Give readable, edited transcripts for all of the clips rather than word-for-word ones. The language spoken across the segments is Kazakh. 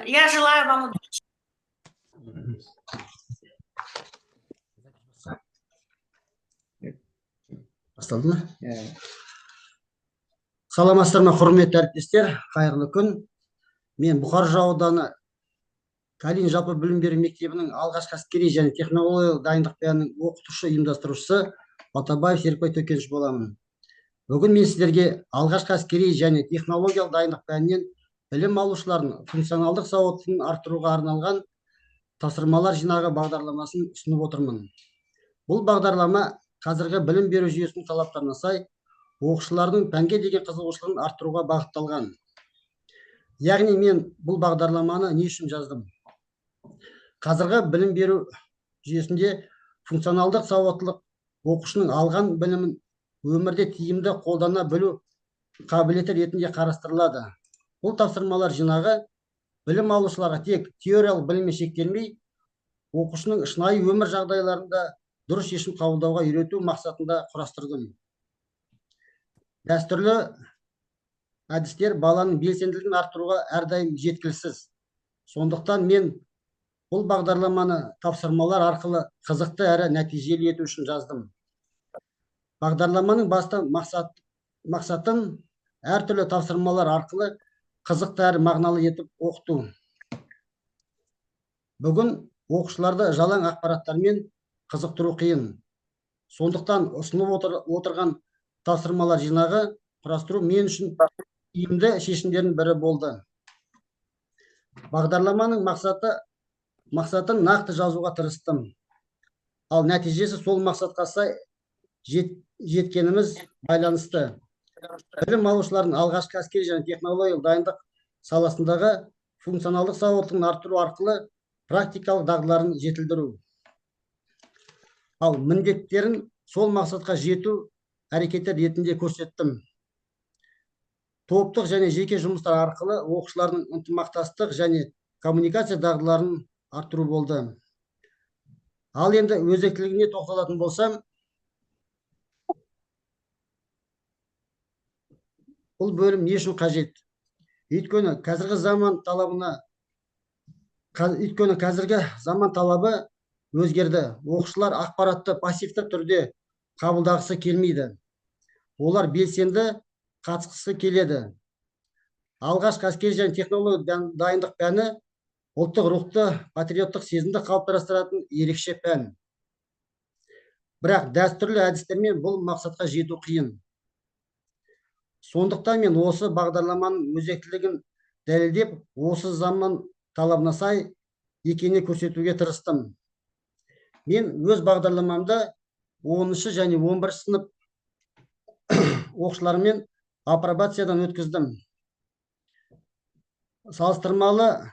Я желаю вам удачи. Басталды ма? Саламатсыздар ма, құрметті әріптестер, қайырлы күн. Мен Бұқар ауданы Калин жалпы білім беру мектебінің алғашқы әскери және технологиялық дайындық пәнінің оқытушы ұйымдастырушысы Батабаев Серікбай Төкенш боламын. Бүгін мен сіздерге алғашқы әскери және технологиялық дайындық пәнінен білім алушылардың функционалдық сауаттылығын арттыруға арналған тапсырмалар жинағы бағдарламасын ұсынып отырмын. Бұл бағдарлама қазіргі білім беру жүйесінің талаптарына сай оқушылардың пәнге деген қызығушылығын арттыруға бағытталған. Яғни мен бұл бағдарламаны не үшін жаздым? Қазіргі білім беру жүйесінде функционалдық сауаттылық оқушының алған білімін өмірде тиімді қолдана білу қабілеті ретінде қарастырылады. Бұл тапсырмалар жинағы білім алушыларға тек теориялық біліммен шектелмей, оқушының шынайы өмір жағдайларында дұрыс шешім қабылдауға үйрету мақсатында құрастырдым. Дәстүрлі әдістер баланың белсенділігін арттыруға әрдайым жеткіліксіз. Сондықтан мен бұл бағдарламаны тапсырмалар арқылы қызықты әрі нәтижелі ету үшін жаздым. Бағдарламаның басты мақсатын әртүрлі тапсырмалар арқылы қызықты әрі мағыналы етіп оқыту. Бүгін оқушыларды жалаң ақпараттармен қызықтыру қиын. Сондықтан ұсынып отырған тапсырмалар жинағы құрастыру мен үшін тиімді шешімдердің бірі болды. Бағдарламаның мақсатын нақты жазуға тырыстым. Ал нәтижесі сол мақсатқа сай жеткеніміз байланысты. Білім алушылардың алғашқы әскери және технологиялық дайындық саласындағы функционалдық сауаттылығын арттыру арқылы практикалық дағдыларын жетілдіру. Ал міндеттерін сол мақсатқа жету әрекеттер ретінде көрсеттім. Топтық және жеке жұмыстар арқылы оқушылардың ынтымақтастық және коммуникация дағдыларын арттыру болды. Ал енді өзектілігіне тоқталатын болсам, бұл бөлім не үшін қажет? Өйткені қазіргі заман талабы өзгерді. Оқушылар ақпаратты пассивті түрде қабылдағысы келмейді. Олар белсенді қатысқысы келеді. Алғашқы әскери және технологиялық дайындық пәні ұлттық рухты, патриоттық сезімді қалыптастыратын ерекше пән. Бірақ дәстүрлі әдістермен бұл мақсатқа жету қиын. Сондықтан мен осы бағдарламаның өзектілігін дәлелдеп, осы заман талабына сай екеніне көрсетуге тырыстым. Мен өз бағдарламамда 10 және 11 сынып оқушыларымен апробациядан өткіздім. Салыстырмалы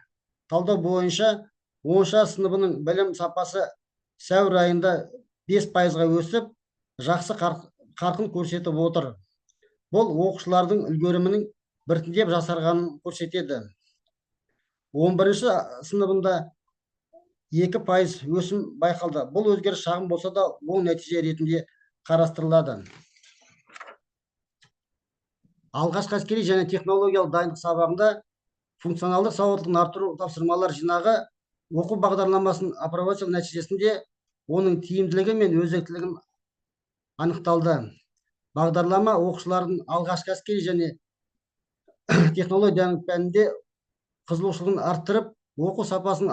талдау бойынша 10 сыныбының білім сапасы сәуір айында 5%-ға өсіп, жақсы қарқын көрсетіп отыр. Бұл оқушылардың үлгерімінің біртіндеп жақсарғанын көрсетеді. 11 сыныбында 2% өсім байқалды. Бұл өзгеріс шағын болса да, оң нәтиже ретінде қарастырылады. Алғашқы әскери және технологиялық дайындық сабағында функционалдық сауаттылығын арттыру тапсырмалар жинағы оқу бағдарламасының апробациялау нәтижесінде оның тиімділігі мен өзектілігін анықталды. Бағдарлама оқушылардың алғашқы әскери және технологиялық пәнінде қызығушылығын арттырып, оқу сапасын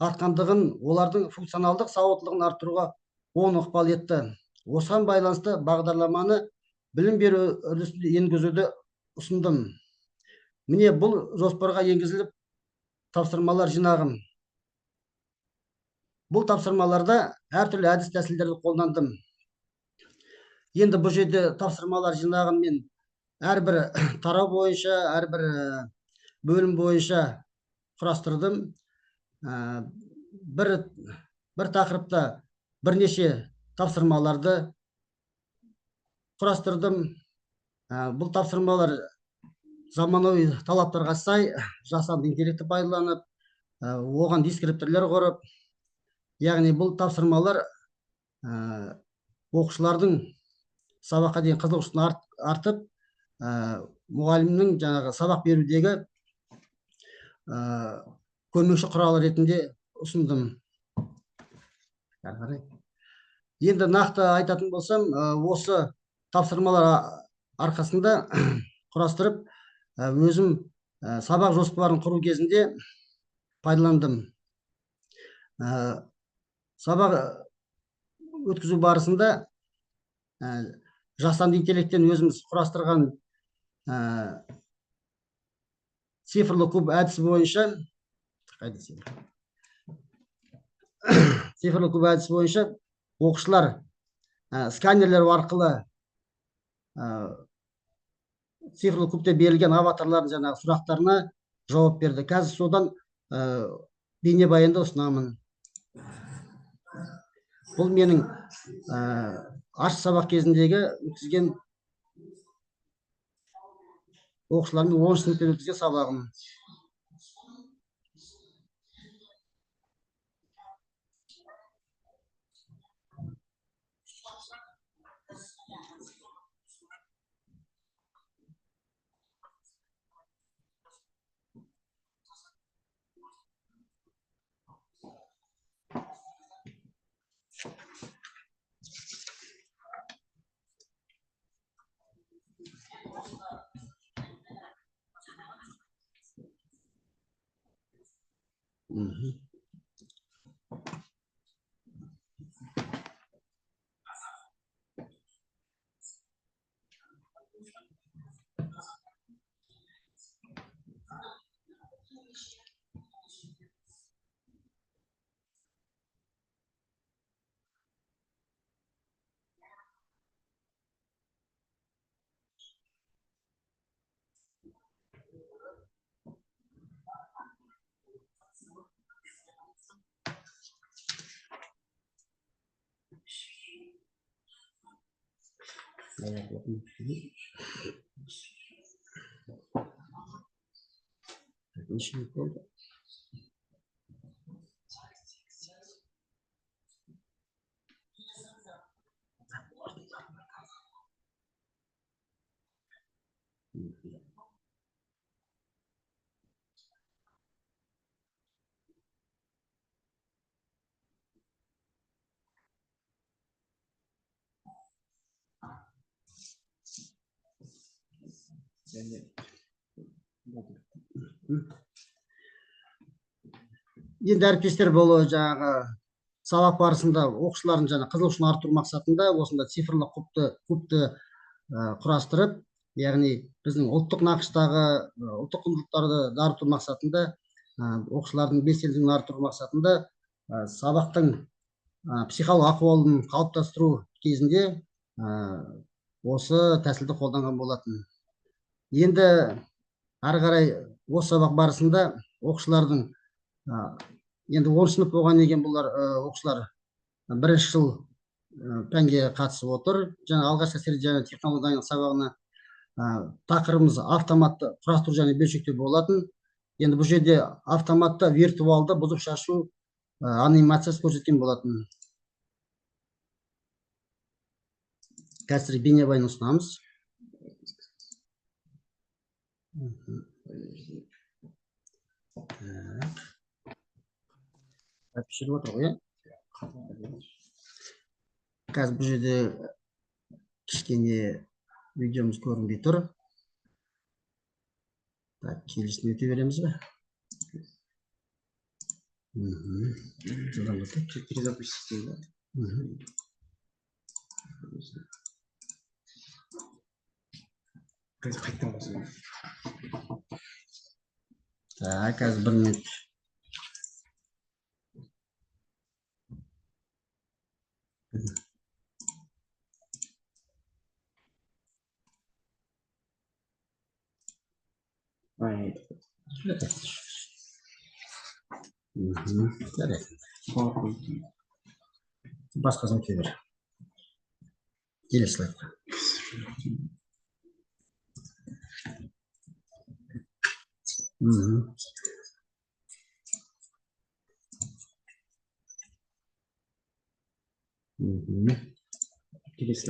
артқандығын, олардың функционалдық сауаттылығын арттыруға оң ықпал етті. Осыған байланысты бағдарламаны білім беру үрдісіне енгізуді ұсындым. Міне бұл жоспарға енгізіліп тапсырмалар жинағым. Бұл тапсырмаларда әртүрлі әдіс тәсілдерді қолдандым. Енді бұл жерде тапсырмалар жинағын мен әрбір тарау бойынша, әрбір бөлім бойынша құрастырдым. Бір тақырыпта бірнеше тапсырмаларды құрастырдым. Бұл тапсырмалар заманауи талаптарға сай жасанды интеллектті пайдаланып, оған дескриптірлер құрып, яғни бұл тапсырмалар оқушылардың сабаққа деген қызығушылығын артып, мұғалімнің жаңағы сабақ берудегі көмекші құрал ретінде ұсындым. Енді нақты айтатын болсам, осы тапсырмалар арқасында құрастырып, өзім сабақ жоспарын құру кезінде пайдаландым. Сабақ өткізу барысында жасанды интеллекттен өзіміз құрастырған цифрлы куб әдісі бойынша оқушылар сканерлер арқылы цифрлы кубте берілген аватарлардың жаңағы сұрақтарына жауап берді. Қазір содан бейнебаянды ұсынамын. Бұл менің ашық сабақ кезіндегі өткізген оқушылармен 10 сыныппен өткізген сабағым. Енді әріптестер, бұл жаңағы сабақ барысында оқушылардың жаңа қызығушылығын арттыру мақсатында осында цифрлы кубты құрастырып, яғни біздің ұлттық нақыштағы ұлттық құндылықтарды дарыту мақсатында, оқушылардың белсенділігін арттыру мақсатында сабақтың психологиялық ахуалын қалыптастыру кезінде осы тәсілді қолданған болатын. Енді ары қарай осы сабақ барысында оқушылардың енді 10 сынып болған екен, бұлар оқушылар бірінші жыл пәнге қатысып отыр. Жаңа алғашқы әсер және технологияның сабағына тақырыбымыз автоматты құрастыру және бөлшектеу болатын. Енді бұл жерде автоматты виртуалды бұзып шашу анимациясы көрсеткен болатын. Қазір бейнебаян ұсынамыз. Пішіріп отыр ғой, қазір бұл жерде кішкене видеомыз көрінбей тұр. Келесіне өте береміз бе? Қазір 1 минут. Басқасын өте бер. Келесі слайдқа. Келесі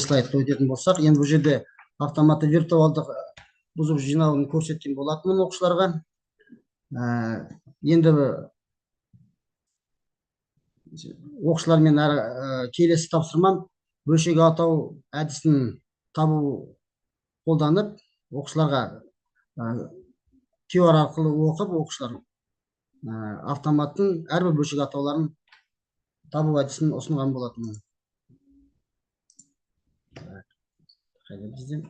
слайдқа өтетін болсақ, енді бұл жерде автоматты виртуалдық бұзып жинауын көрсеткен болатын оқушыларға. Енді оқушылармен келесі тапсырмам бөлшек атау әдісін табу қолданып оқушыларға QR арқылы оқып оқушылар автоматтың әрбір бөлшек атауларын табу әдісін ұсынған болатынмын. Бізде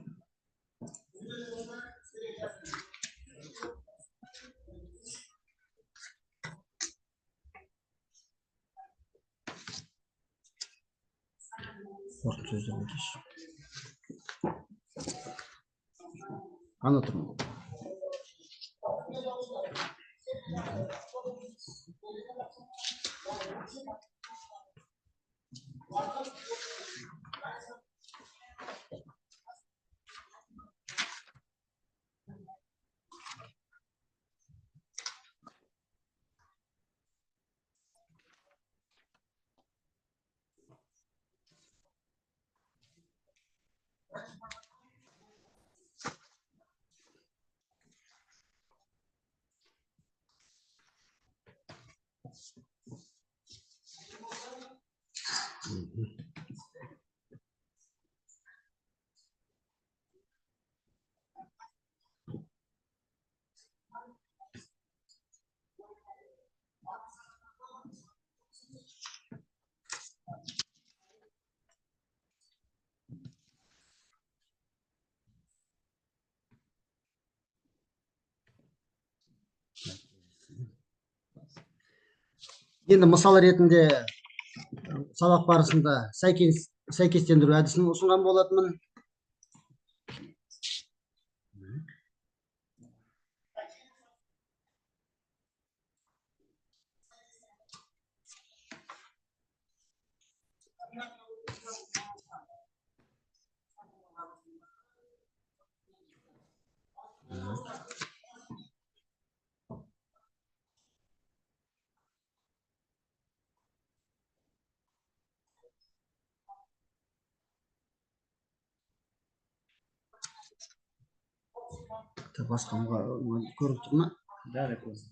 ана тұрмын. Енді мысал ретінде сабақ барысында сәйкестендіру әдісін ұсынған болатынмын. Басқамға көріп тұр ма? Бәрі көрінді.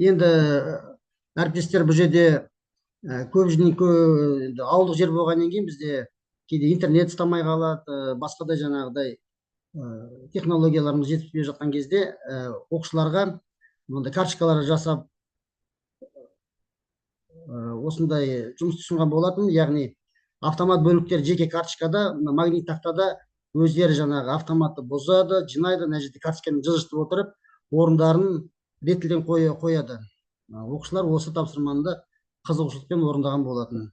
Енді әріптестер, бұл жерде ауылдық жер болғаннан кейін бізде кейде интернет ұстамай қалады, басқа да жаңағыдай технологияларымыз жетіспей жатқан кезде оқушыларға мынандай карточкалар жасап осындай жұмыс ұсынған болатын. Яғни автомат бөліктер жеке карточкада, магнит тақтада өздері жаңағы автоматты бұзады, жинайды, мына жерде карточканы жылжытып отырып, орындарын ретілден қояды. Оқушылар осы тапсырманы қызығушылықпен орындаған болатын.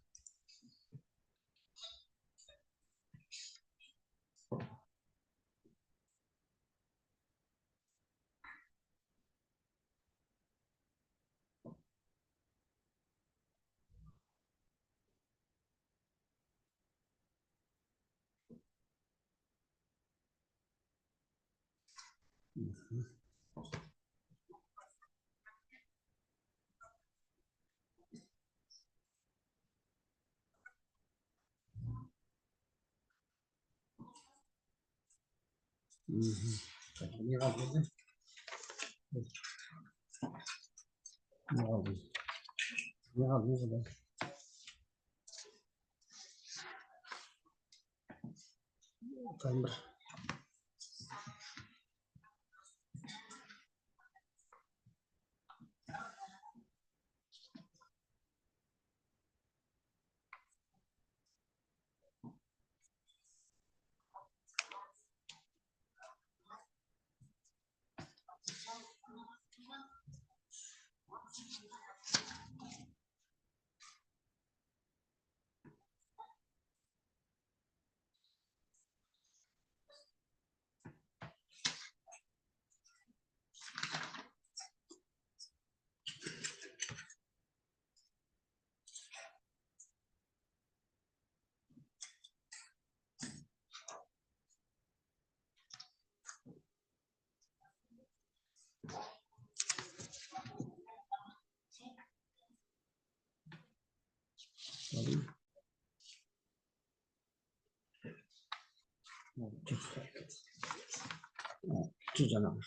жаңағы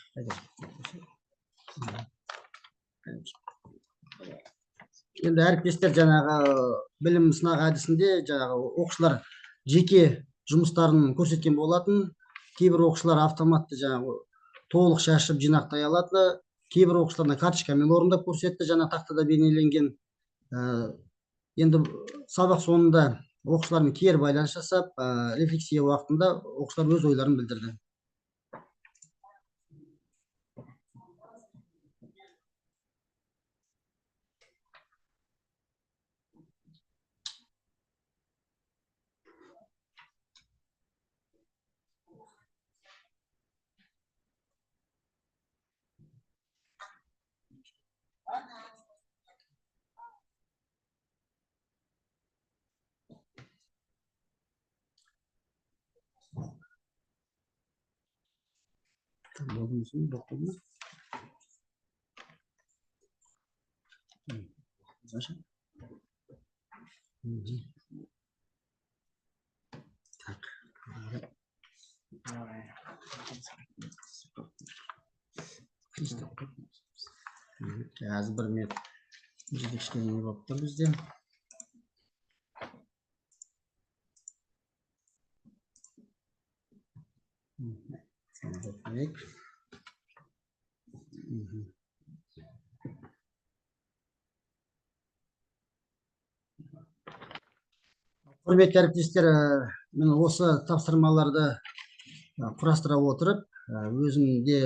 енді әріптестер жаңағы білім сынақ әдісінде жаңағы оқушылар жеке жұмыстарын көрсеткен болатын. Кейбір оқушылар автоматты жаңағы толық шашып жинақтай алады. Кейбір оқушыларына карточкамен орындап көрсетті, жаңа тақтада бейнеленген. Енді сабақ соңында оқушылармен кері байланыс жасап, рефлексия уақытында оқушылар өз ойларын білдірді. Қазір бір минут жетекшілігіне болып тұр бізде. Құрметті әріптестер, мен осы тапсырмаларды құрастыра отырып, өзімде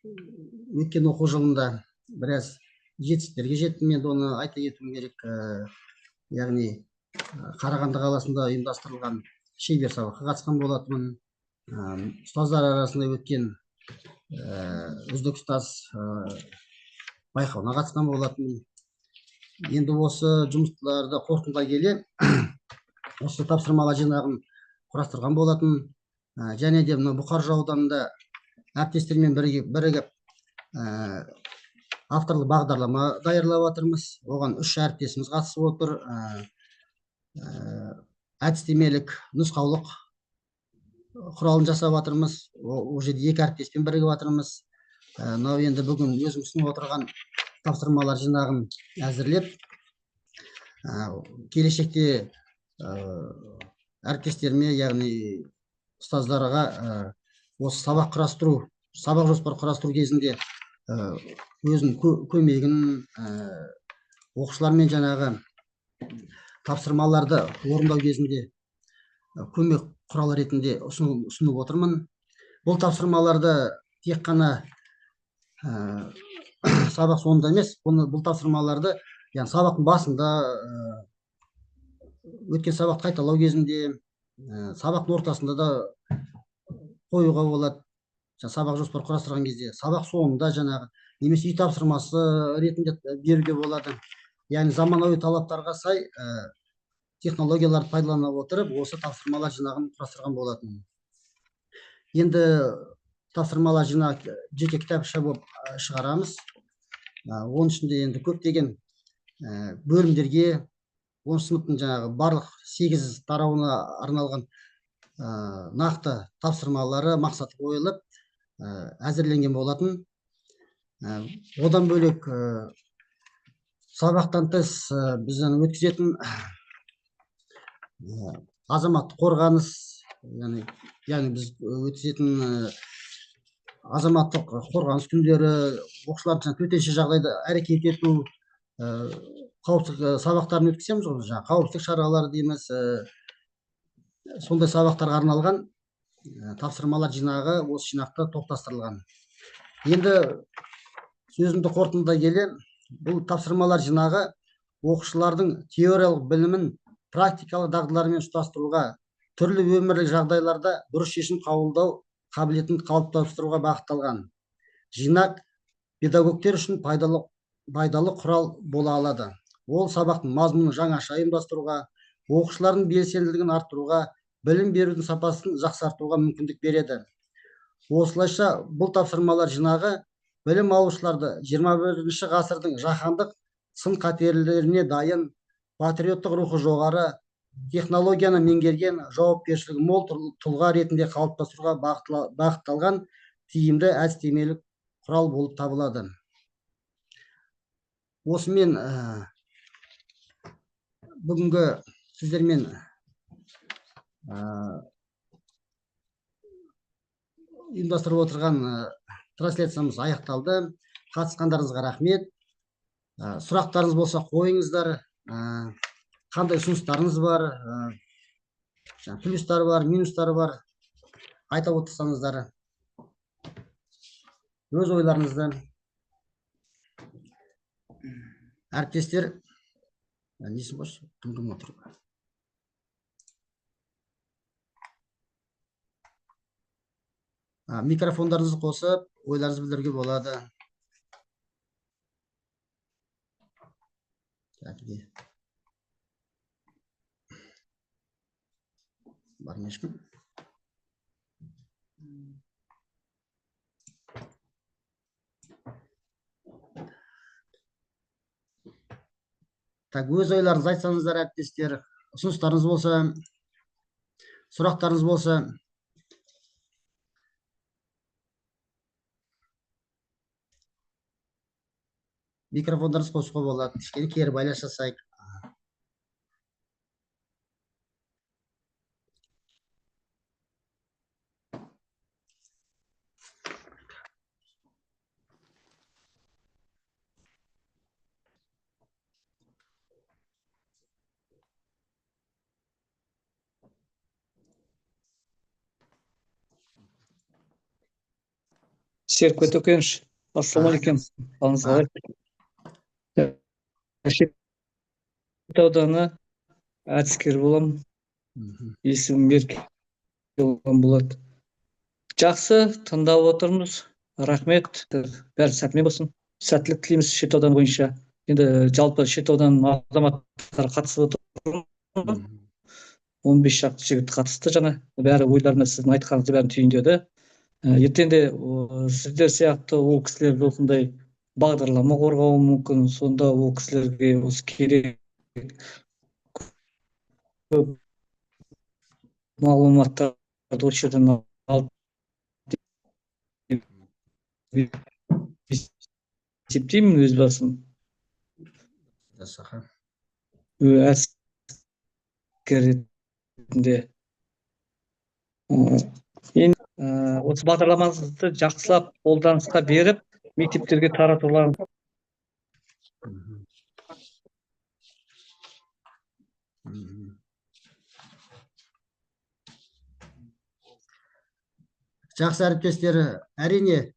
өткен оқу жылында біраз жетістіктерге жеттім. Енді оны айта кетуім керек. Яғни Қарағанды қаласында ұйымдастырылған шебер сабаққа қатысқан болатынмын. Ұстаздар арасында өткен үздік ұстаз байқауына қатысқан болатынмын. Енді осы жұмыстарды қорытындылай келе осы тапсырмалар жинағын құрастырған болатын. Және де мына Бұқар ауданында әріптестермен бірігіп авторлық бағдарлама даярлап жатырмыз. Оған 3 әріптесіміз қатысып отыр. Әдістемелік нұсқаулық құралын жасап жатырмыз. Ол жерде 2 әріптеспен бірігіп жатырмыз. Мынау енді бүгін өзім ұсынып отырған тапсырмалар жинағын әзірлеп, келешекте әріптестеріме, яғни ұстаздарға осы сабақ құрастыру, сабақ жоспар құрастыру кезінде өзінің көмегін, оқушылармен жаңағы тапсырмаларды орындау кезінде көмек құралы ретінде ұсынып отырмын. Бұл тапсырмаларды тек қана сабақ соңында емес, бұл тапсырмаларды сабақтың басында, өткен сабақты қайталау кезінде, сабақтың ортасында да қоюға болады. Сабақ жоспар құрастырған кезде сабақ соңында жаңағы немесе үй тапсырмасы ретінде беруге болады. Яғни заманауи талаптарға сай технологияларды пайдалана отырып, осы тапсырмалар жинағын құрастырған болатын. Енді тапсырмалар жинақ жеке кітапша болып шығарамыз. Оның ішінде енді көптеген бөлімдерге 10 сыныптың жаңағы барлық 8 тарауына арналған нақты тапсырмалары мақсаты қойылып әзірленген болатын. Одан бөлек сабақтан тыс біздің өткізетін азаматтық қорғаныс, яғни біз өткізетін азаматтық қорғаныс күндері, оқушылардың төтенше жағдайда әрекет ету, қауіпсіздік сабақтарын өткіземіз ғой, жаңағы қауіпсіздік шаралары дейміз. Сондай сабақтарға арналған тапсырмалар жинағы осы жинақта топтастырылған. Енді сөзімді қорытындылай келе, бұл тапсырмалар жинағы оқушылардың теориялық білімін практикалық дағдыларымен ұштастыруға, түрлі өмірлік жағдайларда дұрыс шешім қабылдау қабілетін қалыптастыруға бағытталған. Жинақ педагогтер үшін пайдалы құрал бола алады. Ол сабақтың мазмұнын жаңаша ұйымдастыруға, оқушылардың белсенділігін арттыруға, білім берудің сапасын жақсартуға мүмкіндік береді. Осылайша бұл тапсырмалар жинағы білім алушыларды 21-ші ғасырдың жаһандық сын қатерлеріне дайын, патриоттық рухы жоғары, технологияны меңгерген, жауапкершілігі мол тұлға ретінде қалыптастыруға бағытталған тиімді әдістемелік құрал болып табылады. Осымен бүгінгі сіздермен ұйымдастырып отырған трансляциямыз аяқталды. Қатысқандарыңызға рахмет. Сұрақтарыңыз болса қойыңыздар. Қандай ұсыныстарыңыз бар, плюстары бар, минустары бар, айта отырсаңыздар өз ойларыңызды. Әріптестер, несін қойшы, кім отыр? Микрофондарыңызды қосып, ойларыңызды білдіруге болады. Бар ма ешкім? Так, өз ойларыңызды айтсаңыздар, әріптестер, ұсыныстарыңыз болса, сұрақтарыңыз болса, микрофондарыңыз қосуға болады. Кішкене кері байланыс жасайық. Серік Өтекенович, ассалаумағалейкум. Қалыңыз қалай? Шет ауданы әдіскер боламын. Есімім Берке болады. Жақсы, тыңдап отырмыз. Рахмет. Бәрі сәтімен болсын. Сәттілік тілейміз шет ауданы бойынша. Енді жалпы шет ауданның азаматтары қатысып отыр. 15 шақты жігіт қатысты жаңа. Бәрі ойларына сіздің айтқаныңызды бәрін түйіндеді. Ертеңде сіздер сияқты ол кісілер осындай бағдарлама қорғауы мүмкін. Сонда ол кісілерге осы керек мағлұматтарды осы жерден алып есептеймін өз басым. Әскер ретінде. Осы бағдарламаңызды жақсылап қолданысқа беріп, мектептерге таратуларын. Жақсы әріптестер, әрине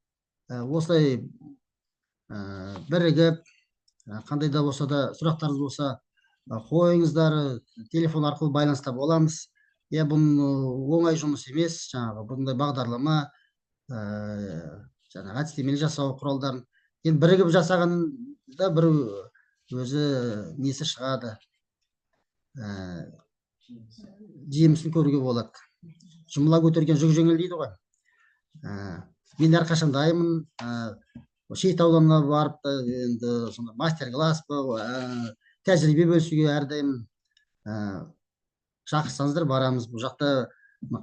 осылай бірігіп, қандай да болса да сұрақтарыңыз болса қойыңыздар, телефон арқылы байланыста боламыз. Бұл оңай жұмыс емес, жаңағы бұндай бағдарлама, жаңағы әдістемелік жасау құралдарын. Енді бірігіп жасағанда бір өзі несі шығады, жемісін көруге болады. Жұмыла көтерген жүк жеңіл дейді ғой. Мен әрқашан дайынмын, шет ауданына барып та, енді мастер-класс тәжірибе бөлісуге әрдайым шақырсаңыздар барамыз. Бұл жақта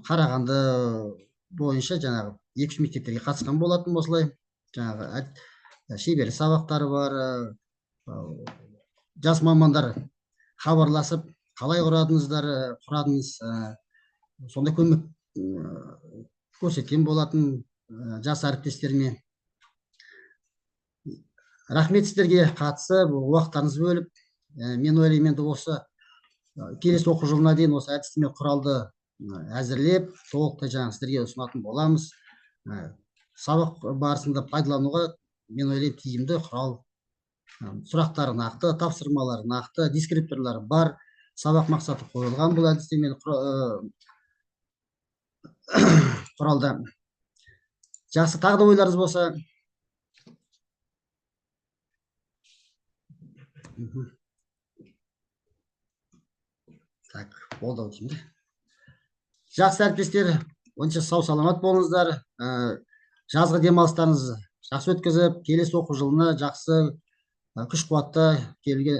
Қарағанды бойынша жаңағы 2 мектептерге қатысқан болатын осылай. Жаңағы шеберлік сабақтары бар, жас мамандар хабарласып, қалай құрадыңыз, сондай көмек көрсеткен болатын жас әріптестеріме. Рахмет сіздерге қатысып, уақыттарыңызды бөліп. Мен ойлаймын, енді осы келесі оқу жылына дейін осы әдістемелік құралды әзірлеп, толықтай жаңағы сіздерге ұсынатын боламыз. Сабақ барысында пайдалануға, мен ойлаймын, тиімді құрал. Сұрақтары нақты, тапсырмалары нақты, дескрипторлары бар, сабақ мақсаты қойылған бұл әдістемелік құралда. Жақсы, тағы да ойларыңыз болса. Так, болды деймін. Жақсы әріптестер, онша сау саламат болыңыздар. Жазғы демалыстарыңыз жақсы өткізіп, келесі оқу жылына жақсы күш қуатта келуге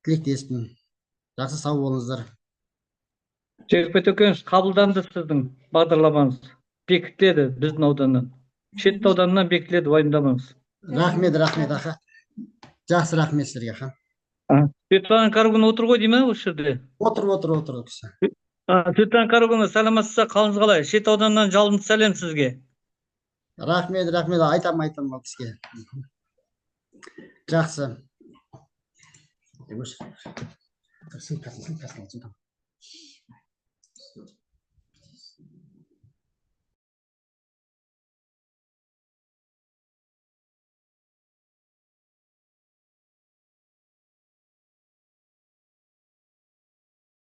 тілектеспін. Жақсы сау болыңыздар. Серік Өтекенович, қабылданды сіздің бағдарламаңыз. Бекітіледі біздің ауданнан. Шет ауданынан бекітіледі, уайымдамаңыз. Рахмет аха. Жақсы, рахмет сізге аха. Светлана Каргуна отыр ғой деймін осы жерде. Отыр кісі. Светлана Каргуна, саламатсыз, қалыңыз қалай? Шет ауданынан жалынды сәлем сізге. Рахмет, айтам ол кісіге. Жақсы.